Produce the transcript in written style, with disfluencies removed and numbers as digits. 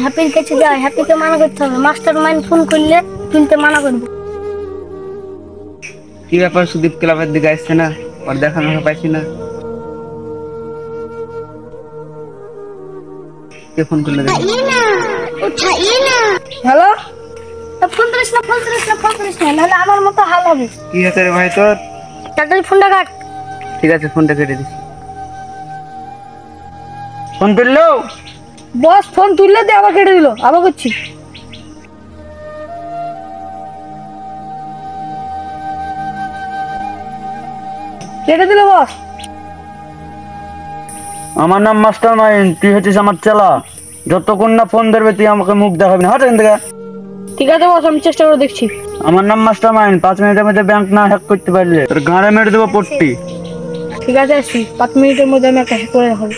হ্যাপির কাছে যাই, হ্যাপিকে মানা করতে হবে। মাস্টার মাইন্ড ফোন করলে তুলতে মানা করবো। কি ব্যাপার, সুদীপ ক্লাবের দিকে আসছে না? ওর দেখা মেখা পাইছি না। কে ফোন করলে দেখি। হ্যালো, ফোন করিস না, ফোন করিস না, ফোন করিস না, নাহলে আমার মতো হাল হবে। কি হয়েছে রে ভাই তোর? তাড়াতাড়ি ফোনটা কাট। ঠিক আছে, ফোনটা কেটে দিচ্ছি। ফোন তুললো? বস ফোন তুললে দিয়ে আবার কেটে দিল, আবার করছি। কেটে দিল বস। আমার নাম মাস্টার মাইন্ড, তুই হচ্ছিস আমার চেলা। যতক্ষণ না ফোন ধরবে তুই আমাকে মুখ দেখাবি না। হাট এখান থেকে। ঠিক আছে বস, আমি চেষ্টা করে দেখছি। আমার নাম মাস্টার মাইন্ড, 5 মিনিটের মধ্যে ব্যাংক না হ্যাক করতে পারলে তোর গাঁড়ে মেরে দেবো পট্টি। ঠিক আছে আসছি, 5 মিনিটের মধ্যে আমি একটা করে দেখাবো।